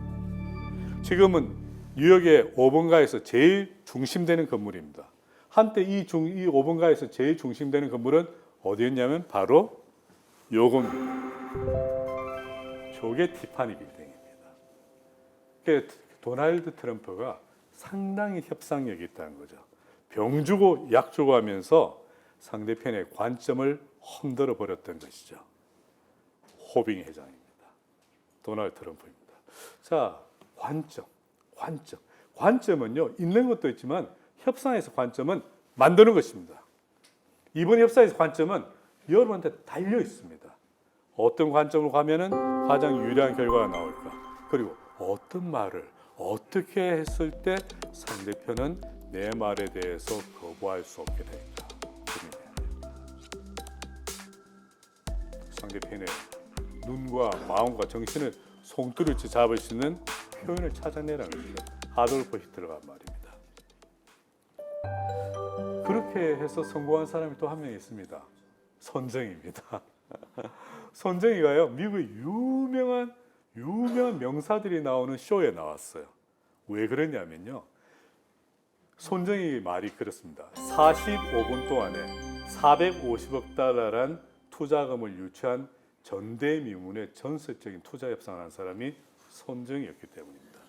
지금은 뉴욕의 5번가에서 제일 중심되는 건물입니다. 한때 이 5번가에서 제일 중심되는 건물은 어디였냐면 바로 요겁니다. 저게 티파니 빌딩입니다. 그러니까 도널드 트럼프가 상당히 협상력이 있다는 거죠. 병 주고 약 주고 하면서 상대편의 관점을 흔들어 버렸던 것이죠. 호빙 회장입니다. 도널드 트럼프입니다. 자, 관점은요 있는 것도 있지만 협상에서 관점은 만드는 것입니다. 이번 협상에서 관점은 여러분한테 달려 있습니다. 어떤 관점으로 가면은 가장 유리한 결과가 나올까? 그리고 어떤 말을 어떻게 했을 때 상대편은 내 말에 대해서 거부할 수 없게 될까? 고민해야 돼요. 상대편의 눈과 마음과 정신을 송두리째 잡을 수 있는 표현을 찾아내라는 겁니다. 아돌프 히틀러가 말입니다. 그렇게 해서 성공한 사람이 또 한 명 있습니다. 손정희입니다. 손정희가요 미국의 유명한 명사들이 나오는 쇼에 나왔어요. 왜 그러냐면요. 손정희 말이 그렇습니다. 45분 동안에 450억 달러란 투자금을 유치한 전대미문의 전설적인 투자 협상을 한 사람이 손정희였기 때문입니다.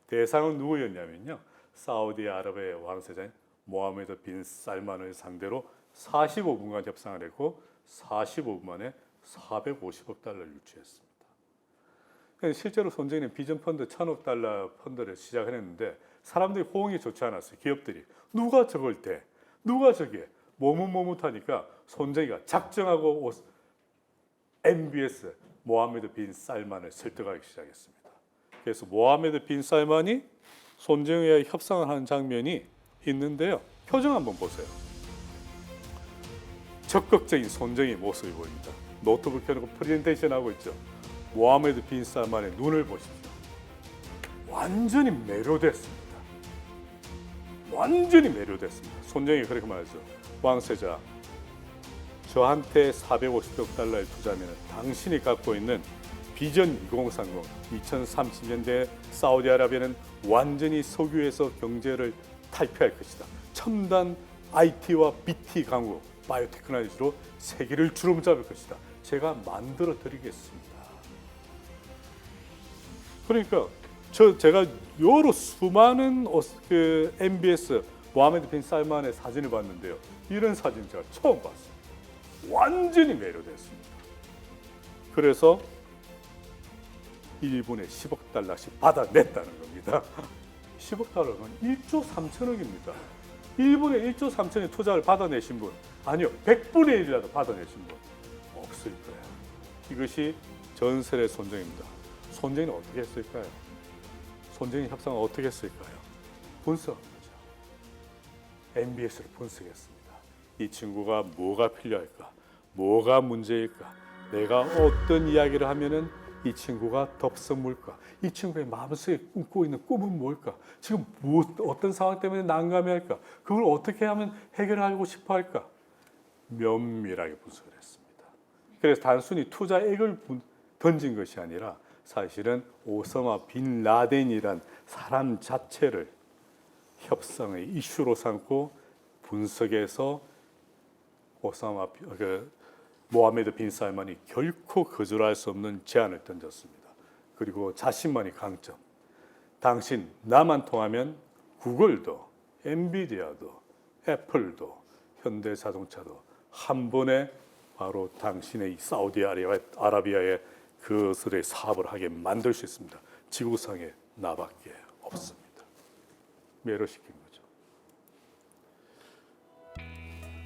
대상은 누구였냐면요. 사우디아라비아의 왕세자인 모하메드 빈 살만을 상대로 45분간 협상을 했고 45분 만에 450억 달러를 유치했습니다. 실제로 손정희는 비전 펀드 1,000억 달러 펀드를 시작했는데 사람들이 호응이 좋지 않았어요. 기업들이 누가 저걸 대? 누가 저게? 머뭇머뭇하니까 손정희가 작정하고 MBS 모하메드 빈 살만을 설득하기 시작했습니다. 그래서 모하메드 빈 살만이 손정희와 협상을 하는 장면이 있는데요. 표정 한번 보세요. 적극적인 손정희 모습이 보입니다. 노트북 켜놓고 프레젠테이션 하고 있죠. 모하메드 빈 살만의 눈을 보십시오. 완전히 매료됐습니다. 손정희가 그렇게 말했죠. 왕세자, 저한테 450억 달러를 투자하면 당신이 갖고 있는 비전 2030, 2030년대 사우디아라비아는 완전히 석유에서 경제를 탈피할 것이다. 첨단 IT와 BT 강국, 바이오테크놀로지로 세계를 주름잡을 것이다. 제가 만들어 드리겠습니다. 그러니까 제가 여러 수많은 MBS 모하메드 빈 살만의 사진을 봤는데요. 이런 사진 제가 처음 봤어요. 완전히 매료됐습니다. 그래서 1분에 10억 달러씩 받아냈다는 겁니다. 10억 달러는 1조 3천억입니다. 1분에 1조 3천의 투자를 받아내신 분, 아니요, 100분의 1이라도 받아내신 분 없을 거예요. 이것이 전설의 손정입니다. 손정이는 어떻게 했을까요? 손정이 협상을 어떻게 했을까요? 분석한 거죠. MBS를 분석했습니다. 이 친구가 뭐가 필요할까? 뭐가 문제일까? 내가 어떤 이야기를 하면은 이 친구가 덥석물까? 이 친구의 마음속에 꿈꾸고 있는 꿈은 뭘까? 지금 어떤 상황 때문에 난감해할까? 그걸 어떻게 하면 해결하고 싶어 할까? 면밀하게 분석을 했습니다. 그래서 단순히 투자액을 던진 것이 아니라 사실은 오사마 빈 라덴이란 사람 자체를 협상의 이슈로 삼고 분석해서 모하메드 빈 살만이 결코 거절할 수 없는 제안을 던졌습니다. 그리고 자신만의 강점. 당신 나만 통하면 구글도, 엔비디아도, 애플도, 현대자동차도 한 번에 바로 당신의 사우디아라비아의 그것의 사업을 하게 만들 수 있습니다. 지구상에 나밖에 없습니다. 매료시킨 거죠.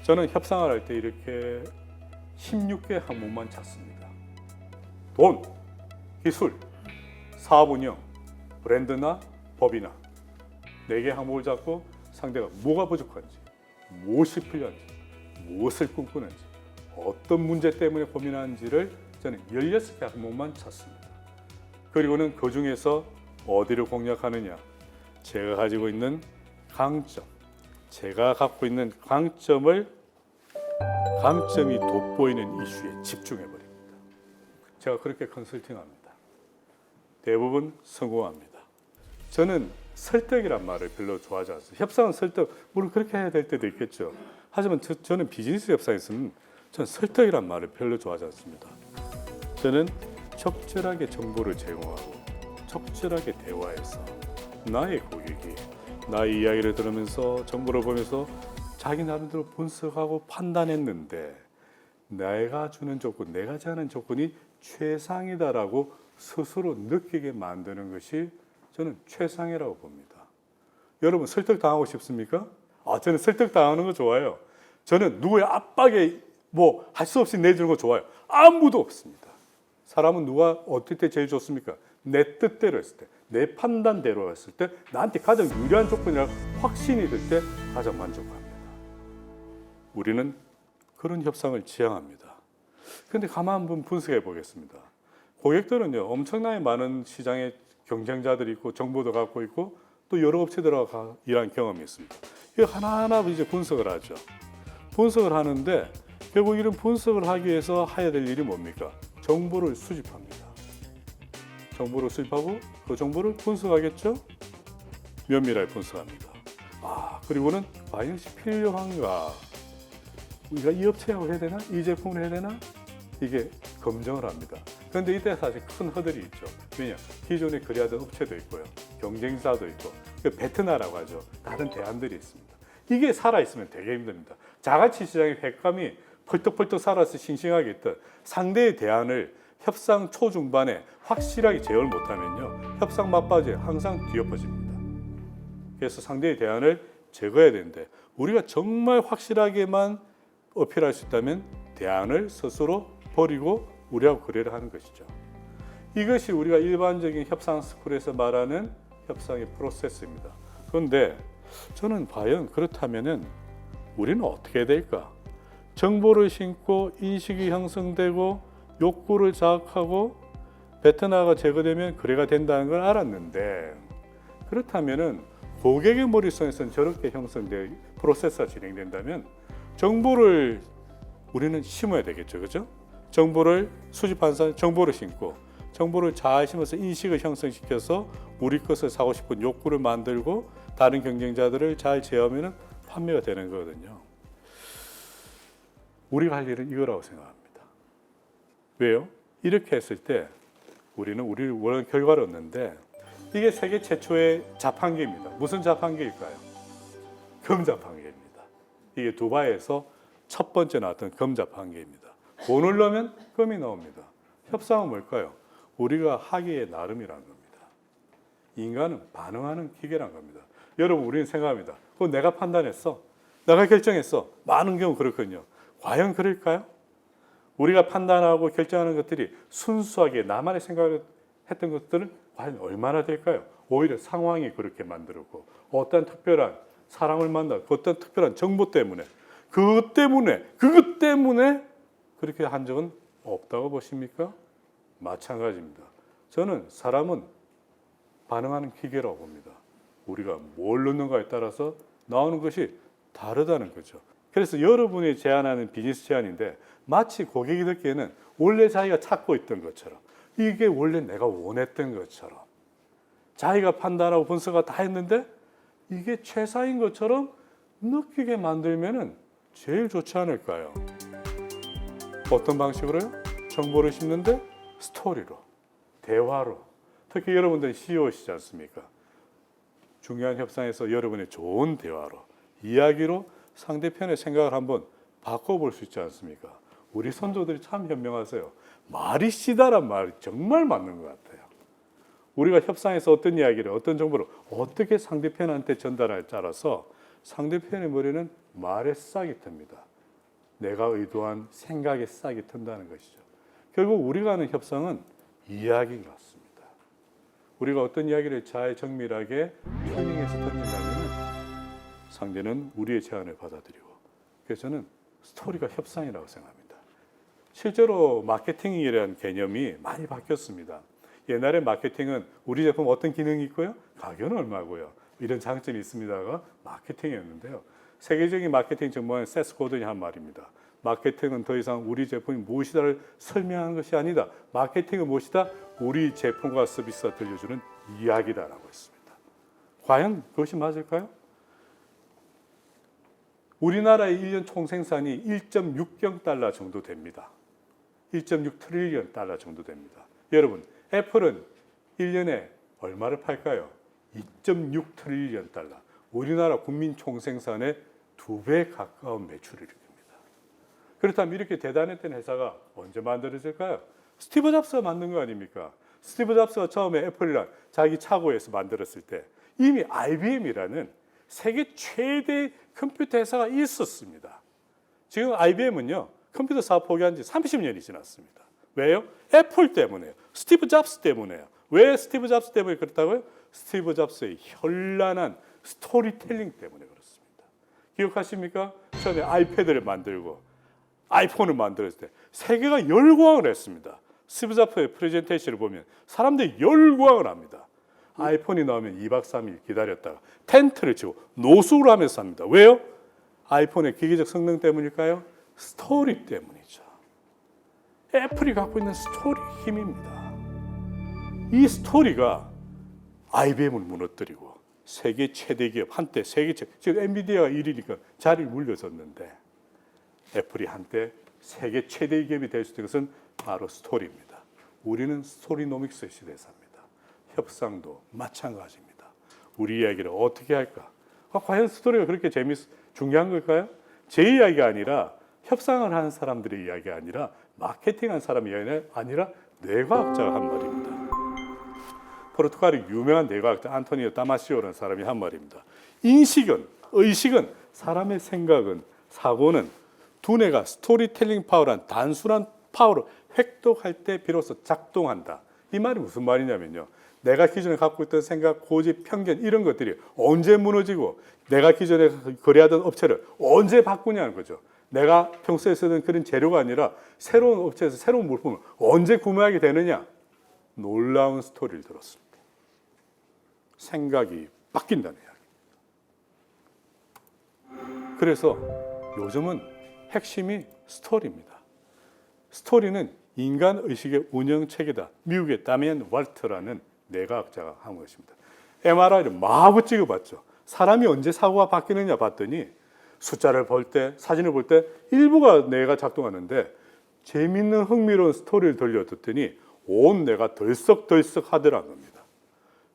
저는 협상을 할 때 이렇게 16개 항목만 찾습니다. 돈, 기술, 사업 운영, 브랜드나 법이나 4개 항목을 잡고 상대가 뭐가 부족한지, 무엇이 필요한지, 무엇을 꿈꾸는지, 어떤 문제 때문에 고민하는지를 저는 16개 항목만 찾습니다. 그리고는 그 중에서 어디를 공략하느냐, 제가 가지고 있는 강점, 제가 갖고 있는 강점이 돋보이는 이슈에 집중해버립니다. 제가 그렇게 컨설팅합니다. 대부분 성공합니다. 저는 설득이란 말을 별로 좋아하지 않습니다. 협상은 설득, 물론 그렇게 해야 될 때도 있겠죠. 하지만 저는 비즈니스 협상에서는 저는 설득이란 말을 별로 좋아하지 않습니다. 저는 적절하게 정보를 제공하고 적절하게 대화해서 나의 고객이 나의 이야기를 들으면서 정보를 보면서 자기 나름대로 분석하고 판단했는데 내가 주는 조건, 내가 제안한 조건이 최상이다라고 스스로 느끼게 만드는 것이 저는 최상이라고 봅니다. 여러분 설득당하고 싶습니까? 저는 설득당하는 거 좋아요. 저는 누구의 압박에 할 수 없이 내주는 거 좋아요. 아무도 없습니다. 사람은 누가 어떨 때 제일 좋습니까? 내 뜻대로 했을 때, 내 판단대로 했을 때, 나한테 가장 유리한 조건이라고 확신이 들 때 가장 만족합니다. 우리는 그런 협상을 지향합니다. 그런데 가만 한번 분석해 보겠습니다. 고객들은요, 엄청나게 많은 시장에 경쟁자들이 있고 정보도 갖고 있고 또 여러 업체들하고 일한 경험이 있습니다. 이거 하나하나 이제 분석을 하죠. 분석을 하는데 결국 이런 분석을 하기 위해서 해야 될 일이 뭡니까? 정보를 수집합니다. 정보를 수집하고 그 정보를 분석하겠죠? 면밀하게 분석합니다. 그리고는 과연 이것이 필요한가? 우리가 이 업체하고 해야 되나? 이 제품을 해야 되나? 이게 검증을 합니다. 그런데 이때 사실 큰 허들이 있죠. 왜냐? 기존에 그리하던 업체도 있고요. 경쟁사도 있고 베트나라고 하죠. 다른 대안들이 있습니다. 이게 살아있으면 되게 힘듭니다. 자가치 시장의 횟감이 펄떡펄떡 살아서 싱싱하게 있던 상대의 대안을 협상 초중반에 확실하게 제어를 못하면요. 협상 막바지에 항상 뒤엎어집니다. 그래서 상대의 대안을 제거해야 되는데 우리가 정말 확실하게만 어필할 수 있다면 대안을 스스로 버리고 우리하고 거래를 하는 것이죠. 이것이 우리가 일반적인 협상 스쿨에서 말하는 협상의 프로세스입니다. 그런데 저는 과연 그렇다면은 우리는 어떻게 해야 될까? 정보를 심고 인식이 형성되고 욕구를 자극하고 베트나가 제거되면 거래가 된다는 걸 알았는데 그렇다면은 고객의 머릿속에서는 저렇게 형성된 프로세스가 진행된다면 정보를 우리는 심어야 되겠죠, 그렇죠? 정보를 수집한 사람 정보를 심고 정보를 잘 심어서 인식을 형성시켜서 우리 것을 사고 싶은 욕구를 만들고 다른 경쟁자들을 잘 제어하면 판매가 되는 거거든요. 우리가 할 일은 이거라고 생각합니다. 왜요? 이렇게 했을 때 우리는 우리를 원하는 결과를 얻는데 이게 세계 최초의 자판기입니다. 무슨 자판기일까요? 금 자판기입니다. 이게 두바이에서 첫 번째 나왔던 금 자판기입니다. 돈을 넣으면 금이 나옵니다. 협상은 뭘까요? 우리가 하기에 나름이라는 겁니다. 인간은 반응하는 기계란 겁니다. 여러분 우리는 생각합니다. 그건 내가 판단했어. 내가 결정했어. 많은 경우 그렇거든요. 과연 그럴까요? 우리가 판단하고 결정하는 것들이 순수하게 나만의 생각을 했던 것들은 과연 얼마나 될까요? 오히려 상황이 그렇게 만들고 어떤 특별한 사람을 만나고 어떤 특별한 정보 때문에 그것 때문에 그렇게 한 적은 없다고 보십니까? 마찬가지입니다. 저는 사람은 반응하는 기계라고 봅니다. 우리가 뭘 넣는가에 따라서 나오는 것이 다르다는 거죠. 그래서 여러분이 제안하는 비즈니스 제안인데 마치 고객이 듣기에는 원래 자기가 찾고 있던 것처럼 이게 원래 내가 원했던 것처럼 자기가 판단하고 분석을 다 했는데 이게 최사인 것처럼 느끼게 만들면은 제일 좋지 않을까요? 어떤 방식으로요? 정보를 심는데 스토리로, 대화로. 특히 여러분들은 CEO시지 않습니까? 중요한 협상에서 여러분의 좋은 대화로, 이야기로 상대편의 생각을 한번 바꿔볼 수 있지 않습니까? 우리 선조들이 참 현명하세요. 말이 시다란 말이 정말 맞는 것 같아요. 우리가 협상에서 어떤 이야기를, 어떤 정보를 어떻게 상대편한테 전달할지 따라서 상대편의 머리는 말에 싹이 틉니다. 내가 의도한 생각에 싹이 튼다는 것이죠. 결국 우리가 하는 협상은 이야기인 것 같습니다. 우리가 어떤 이야기를 잘 정밀하게 튜닝해서 던진다면 상대는 우리의 제안을 받아들이고 그래서 저는 스토리가 협상이라고 생각합니다. 실제로 마케팅이라는 개념이 많이 바뀌었습니다. 옛날에 마케팅은 우리 제품 어떤 기능이 있고요, 가격은 얼마고요, 이런 장점이 있습니다가 마케팅이었는데요. 세계적인 마케팅 전문가인 세스 고든이 한 말입니다. 마케팅은 더 이상 우리 제품이 무엇이다를 설명하는 것이 아니다. 마케팅은 무엇이다? 우리 제품과 서비스가 들려주는 이야기다라고 했습니다. 과연 그것이 맞을까요? 우리나라의 1년 총생산이 1.60 달러 정도 됩니다. 1.6 트릴리언 달러 정도 됩니다. 여러분, 애플은 1년에 얼마를 팔까요? 2.6 트릴리언 달러. 우리나라 국민 총생산의 2배 가까운 매출을 일으킵니다. 그렇다면 이렇게 대단했던 회사가 언제 만들어질까요? 스티브 잡스가 만든 거 아닙니까? 스티브 잡스가 처음에 애플이란 자기 차고에서 만들었을 때 이미 IBM이라는 세계 최대 컴퓨터 회사가 있었습니다. 지금 IBM은요, 컴퓨터 사업 포기한 지 30년이 지났습니다. 왜요? 애플 때문에요. 스티브 잡스 때문에요. 왜 스티브 잡스 때문에 그렇다고요? 스티브 잡스의 현란한 스토리텔링 때문에 그렇습니다. 기억하십니까? 처음에 아이패드를 만들고 아이폰을 만들었을 때 세계가 열광을 했습니다. 스티브 잡스의 프레젠테이션을 보면 사람들이 열광을 합니다. 아이폰이 나오면 2박 3일 기다렸다가 텐트를 치고 노숙을 하면서 삽니다. 왜요? 아이폰의 기계적 성능 때문일까요? 스토리 때문이죠. 애플이 갖고 있는 스토리 힘입니다. 이 스토리가 IBM을 무너뜨리고 세계 최대 기업, 한때 세계 최대, 지금 엔비디아가 1위니까 자리를 물려줬는데 애플이 한때 세계 최대 기업이 될 수 있는 것은 바로 스토리입니다. 우리는 스토리노믹스의 시대에 삽니다. 협상도 마찬가지입니다. 우리 이야기를 어떻게 할까? 과연 스토리가 그렇게 중요한 걸까요? 제 이야기가 아니라 협상을 하는 사람들의 이야기가 아니라 마케팅한 사람의 이야기가 아니라 뇌과학자가 한 말입니다. 포르투갈의 유명한 뇌과학자 안토니오 다마시오라는 사람이 한 말입니다. 인식은, 의식은, 사람의 생각은, 사고는 두뇌가 스토리텔링 파워란 단순한 파워로 획득할 때 비로소 작동한다. 이 말이 무슨 말이냐면요. 내가 기존에 갖고 있던 생각, 고집, 편견 이런 것들이 언제 무너지고 내가 기존에 거래하던 업체를 언제 바꾸냐는 거죠. 내가 평소에 쓰던 그런 재료가 아니라 새로운 업체에서 새로운 물품을 언제 구매하게 되느냐. 놀라운 스토리를 들었습니다. 생각이 바뀐다는 이야기. 그래서 요즘은 핵심이 스토리입니다. 스토리는 인간 의식의 운영체계다. 미국의 다미안 월트라는 뇌과학자가 한 것입니다. MRI를 마구 찍어봤죠. 사람이 언제 사고가 바뀌느냐 봤더니 숫자를 볼 때, 사진을 볼 때 일부가 뇌가 작동하는데 재밌는 흥미로운 스토리를 들려줬더니 온 뇌가 덜썩덜썩 하더라는 겁니다.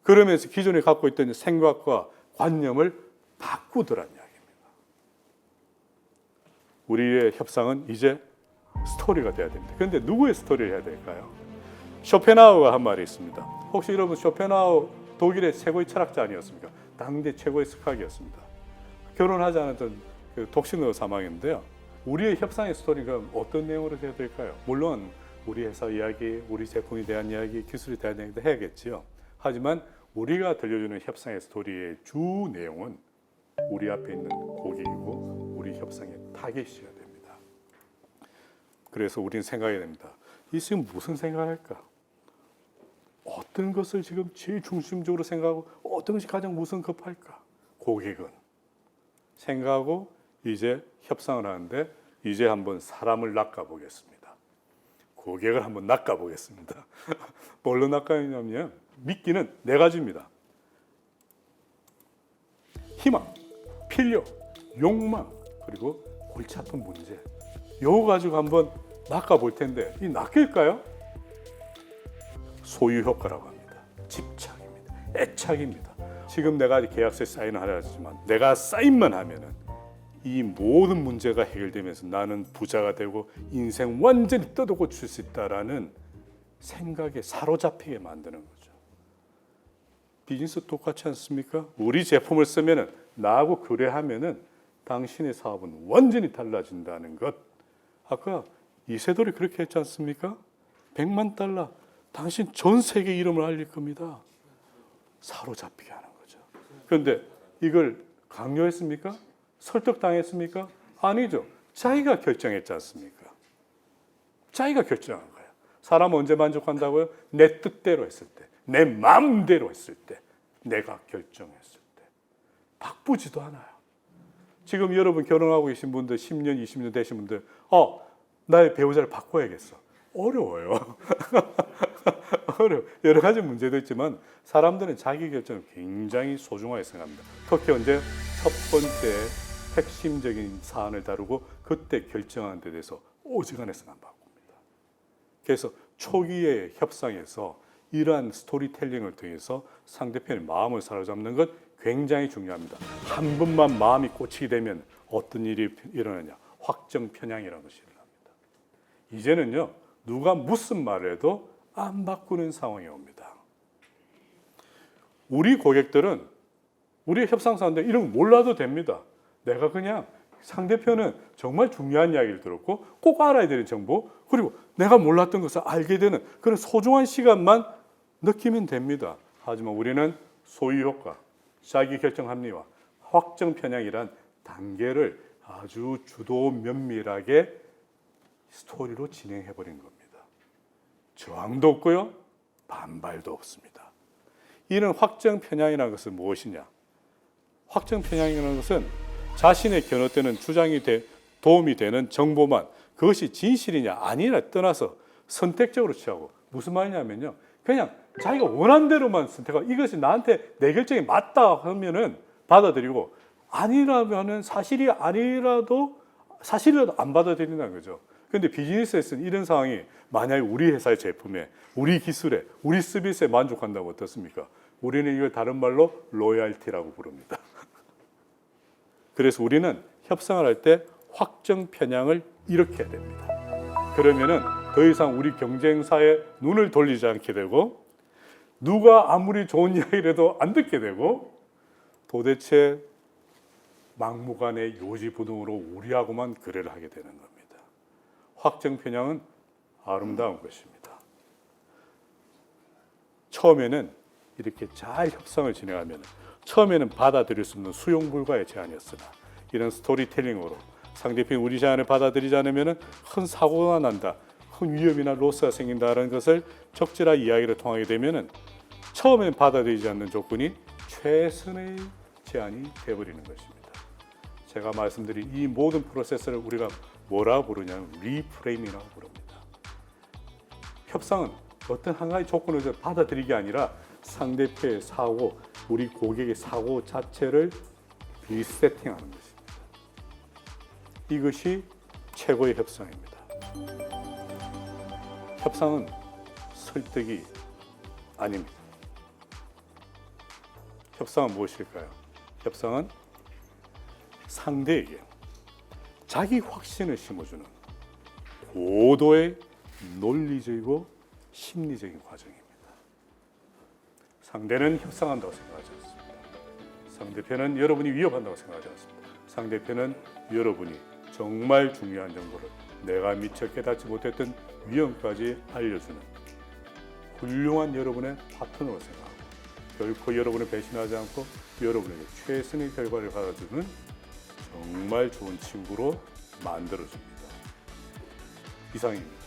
그러면서 기존에 갖고 있던 생각과 관념을 바꾸더라는 이야기입니다. 우리의 협상은 이제 스토리가 돼야 됩니다. 그런데 누구의 스토리를 해야 될까요? 쇼펜하우어가 한 말이 있습니다. 혹시 여러분 쇼펜하우어 독일의 최고의 철학자 아니었습니까? 당대 최고의 스카기였습니다. 결혼하지 않았던 그 독신으로 사망인데요. 우리의 협상의 스토리가 어떤 내용으로 되어야 될까요? 물론 우리 회사 이야기, 우리 제품에 대한 이야기, 기술에 대한 이야기도 해야겠지요. 하지만 우리가 들려주는 협상의 스토리의 주 내용은 우리 앞에 있는 고객이고 우리 협상의 타겟이어야 됩니다. 그래서 우리는 생각해야 됩니다. 이 지금 무슨 생각을 할까? 어떤 것을 지금 제일 중심적으로 생각하고 어떤 것이 가장 우선 급할까? 고객은 생각하고 이제 협상을 하는데 이제 한번 사람을 낚아보겠습니다. 고객을 한번 낚아보겠습니다. 뭘로 낚아냐면 미끼는 네 가지입니다. 희망, 필요, 욕망, 그리고 골치 아픈 문제. 이거 가지고 한번 낚아볼 텐데 이 낚일까요? 소유 효과라고 합니다. 집착입니다. 애착입니다. 지금 내가 계약서에 사인을 하려지만 내가 사인만 하면은 이 모든 문제가 해결되면서 나는 부자가 되고 인생 완전히 떠도고칠 수 있다라는 생각에 사로잡히게 만드는 거죠. 비즈니스 똑같지 않습니까? 우리 제품을 쓰면은 나하고 거래하면은 당신의 사업은 완전히 달라진다는 것. 아까 이세돌이 그렇게 했지 않습니까? 100만 달러 당신 전 세계 이름을 알릴 겁니다. 사로잡히게 하는 거죠. 그런데 이걸 강요했습니까? 설득당했습니까? 아니죠. 자기가 결정했지 않습니까? 자기가 결정한 거예요. 사람 언제 만족한다고요? 내 뜻대로 했을 때, 내 마음대로 했을 때, 내가 결정했을 때. 바쁘지도 않아요. 지금 여러분 결혼하고 계신 분들 10년, 20년 되신 분들 나의 배우자를 바꿔야겠어. 어려워요. 어려워. 여러 가지 문제도 있지만 사람들은 자기 결정을 굉장히 소중하게 생각합니다. 특히 언제 첫 번째 핵심적인 사안을 다루고 그때 결정하는 데 대해서 오지간해서는 안 바꿉니다. 그래서 초기의 협상에서 이러한 스토리텔링을 통해서 상대편의 마음을 사로잡는 것 굉장히 중요합니다. 한 번만 마음이 꽂히게 되면 어떤 일이 일어나냐? 확정 편향이라는 것이 일어납니다. 이제는요, 누가 무슨 말을 해도 안 바꾸는 상황이 옵니다. 우리 고객들은 우리 협상사인데 이런 거 몰라도 됩니다. 내가 그냥 상대편은 정말 중요한 이야기를 들었고 꼭 알아야 되는 정보, 그리고 내가 몰랐던 것을 알게 되는 그런 소중한 시간만 느끼면 됩니다. 하지만 우리는 소유 효과, 자기 결정 합리화, 확정 편향이란 단계를 아주 주도 면밀하게 스토리로 진행해 버린 겁니다. 저항도 없고요, 반발도 없습니다. 이런 확정 편향이라는 것은 무엇이냐? 확정 편향이라는 것은 자신의 견뎌되는 주장이 도움이 되는 정보만, 그것이 진실이냐 아니냐 떠나서 선택적으로 취하고, 무슨 말이냐면요, 그냥 자기가 원하는 대로만 선택하고 이것이 나한테 내 결정이 맞다 하면은 받아들이고, 아니라면은 사실이라도 안 받아들인다는 거죠. 그런데 비즈니스에서는 이런 상황이 만약에 우리 회사의 제품에, 우리 기술에, 우리 서비스에 만족한다고 어떻습니까? 우리는 이걸 다른 말로 로열티라고 부릅니다. 그래서 우리는 협상을 할 때 확정 편향을 이렇게 해야 됩니다. 그러면은 더 이상 우리 경쟁사에 눈을 돌리지 않게 되고, 누가 아무리 좋은 이야기를 해도 안 듣게 되고, 도대체 막무가내 요지부동으로 우리하고만 거래를 하게 되는 겁니다. 확정 편향은 아름다운 것입니다. 처음에는 이렇게 잘 협상을 진행하면, 처음에는 받아들일 수 없는 수용 불가의 제안이었으나 이런 스토리텔링으로 상대편이 우리 제안을 받아들이지 않으면 큰 사고가 난다, 큰 위험이나 로스가 생긴다는 것을 적절한 이야기를 통하게 되면 처음엔 받아들이지 않는 조건이 최선의 제안이 되어버리는 것입니다. 제가 말씀드린 이 모든 프로세스를 우리가 뭐라고 부르냐면 리프레임이라고 부릅니다. 협상은 어떤 한 가지 조건을 받아들이기 아니라 상대편의 사고, 우리 고객의 사고 자체를 리세팅하는 것입니다. 이것이 최고의 협상입니다. 협상은 설득이 아닙니다. 협상은 무엇일까요? 협상은 상대에게 자기 확신을 심어주는 고도의 논리적이고 심리적인 과정입니다. 상대는 협상한다고 생각하지 않습니다. 상대편은 여러분이 위협한다고 생각하지 않습니다. 상대편은 여러분이 정말 중요한 정보를 내가 미처 깨닫지 못했던 위험까지 알려주는 훌륭한 여러분의 파트너로 생각하고 결코 여러분을 배신하지 않고 여러분에게 최선의 결과를 가져주는 정말 좋은 친구로 만들어줍니다. 이상입니다.